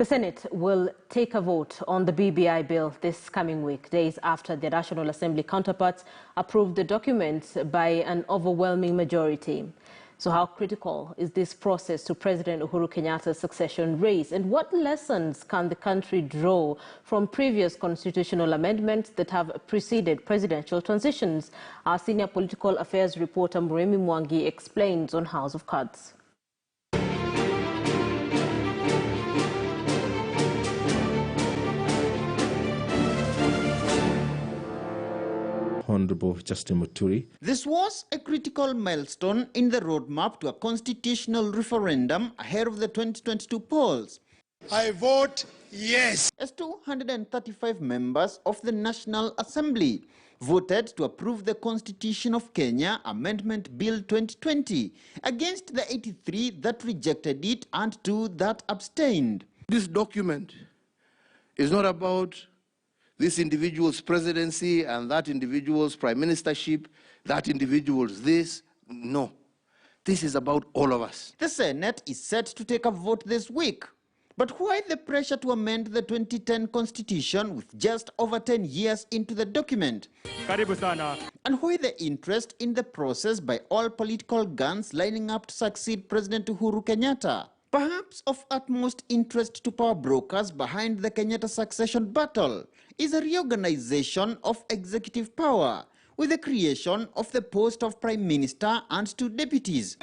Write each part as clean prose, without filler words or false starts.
The Senate will take a vote on the BBI bill this coming week, days after the National Assembly counterparts approved the document by an overwhelming majority. So how critical is this process to President Uhuru Kenyatta's succession race? And what lessons can the country draw from previous constitutional amendments that have preceded presidential transitions? Our senior political affairs reporter Murimi Mwangi explains on House of Cards. Honorable Justin Muturi. This was a critical milestone in the roadmap to a constitutional referendum ahead of the 2022 polls. I vote yes. As 235 members of the National Assembly voted to approve the Constitution of Kenya Amendment Bill 2020 against the 83 that rejected it and 2 that abstained. This document is not about this individual's presidency and that individual's prime ministership, that individual's this. No. This is about all of us. The Senate is set to take a vote this week. But why the pressure to amend the 2010 Constitution with just over 10 years into the document? Karibu sana. And why the interest in the process by all political guns lining up to succeed President Uhuru Kenyatta? Perhaps of utmost interest to power brokers behind the Kenyatta succession battle is a reorganization of executive power with the creation of the post of Prime Minister and 2 deputies.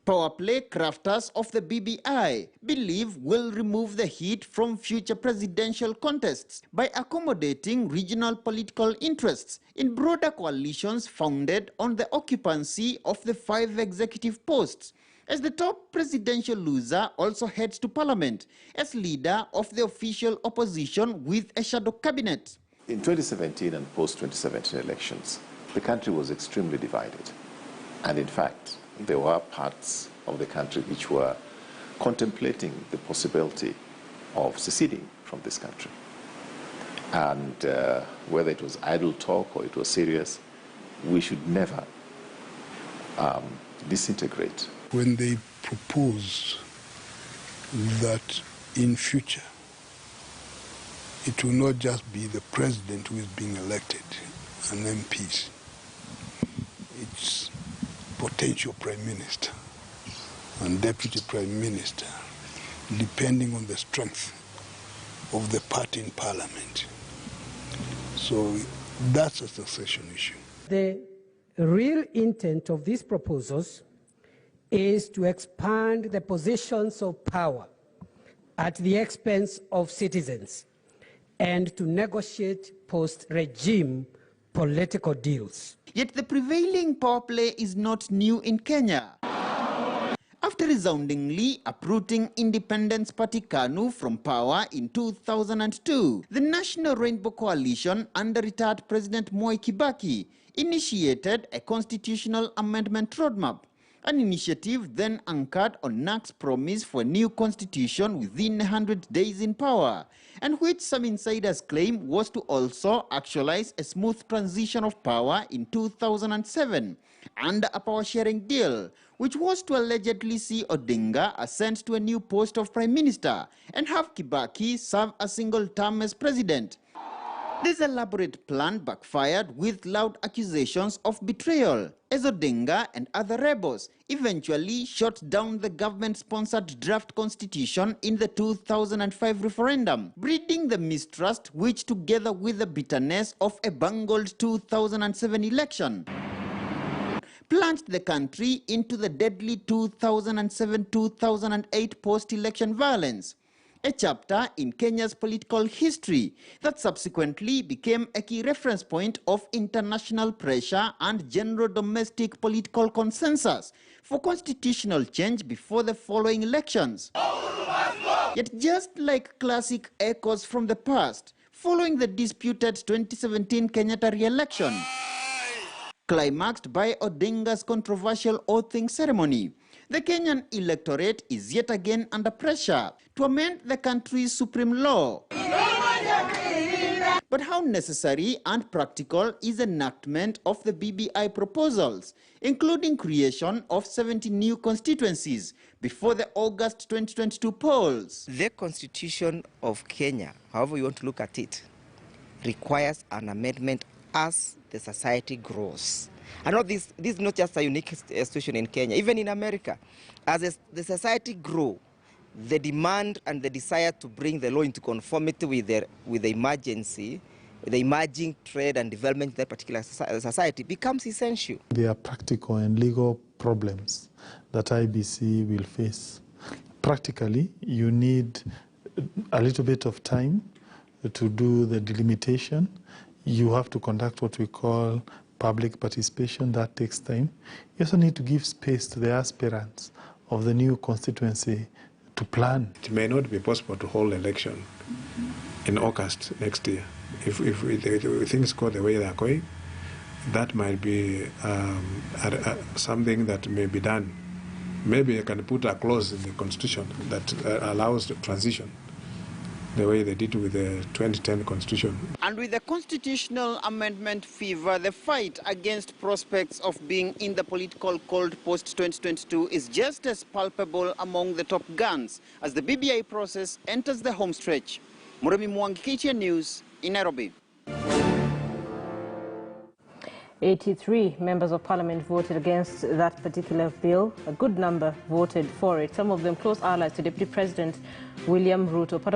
Power play crafters of the BBI believe will remove the heat from future presidential contests by accommodating regional political interests in broader coalitions founded on the occupancy of the 5 executive posts, as the top presidential loser also heads to parliament as leader of the official opposition with a shadow cabinet. In 2017 and post-2017 elections, the country was extremely divided. And in fact, there were parts of the country which were contemplating the possibility of seceding from this country. And whether it was idle talk or it was serious, we should never disintegrate. When they propose that in future it will not just be the president who is being elected and MPs, it's potential prime minister and deputy prime minister, depending on the strength of the party in parliament. So that's a succession issue. The real intent of these proposals is to expand the positions of power at the expense of citizens and to negotiate post-regime political deals. Yet the prevailing power play is not new in Kenya. After resoundingly uprooting Independence Party KANU from power in 2002, the National Rainbow Coalition under retired President Mwai Kibaki initiated a constitutional amendment roadmap, an initiative then anchored on NAC's promise for a new constitution within 100 days in power, and which some insiders claim was to also actualize a smooth transition of power in 2007, and a power-sharing deal, which was to allegedly see Odinga ascend to a new post of Prime Minister and have Kibaki serve a single term as president. This elaborate plan backfired with loud accusations of betrayal, as Odinga and other rebels eventually shot down the government-sponsored draft constitution in the 2005 referendum, breeding the mistrust which, together with the bitterness of a bungled 2007 election, plunged the country into the deadly 2007-2008 post-election violence, a chapter in Kenya's political history that subsequently became a key reference point of international pressure and general domestic political consensus for constitutional change before the following elections. Yet just like classic echoes from the past, following the disputed 2017 Kenyatta re-election, climaxed by Odinga's controversial oathing ceremony, the Kenyan electorate is yet again under pressure to amend the country's supreme law But how necessary and practical is enactment of the BBI proposals, including creation of 70 new constituencies before the August 2022 polls? The Constitution of Kenya, however you want to look at it, requires an amendment as the society grows. I know this is not just a unique situation in Kenya. Even in America, as the society grows, the demand and the desire to bring the law into conformity with the emergency, the emerging trade and development in that particular society becomes essential. There are practical and legal problems that IBC will face. Practically, you need a little bit of time to do the delimitation. You have to conduct what we call public participation. That takes time. You also need to give space to the aspirants of the new constituency to plan. It may not be possible to hold election in August next year. If things go the way they are going, that might be something that may be done. Maybe I can put a clause in the Constitution that allows the transition, the way they did with the 2010 Constitution. And with the constitutional amendment fever, the fight against prospects of being in the political cold post-2022 is just as palpable among the top guns as the BBI process enters the home stretch. Murimi Mwangi, KTN News, in Nairobi. 83 members of parliament voted against that particular bill. A good number voted for it, some of them close allies to Deputy President William Ruto. Part of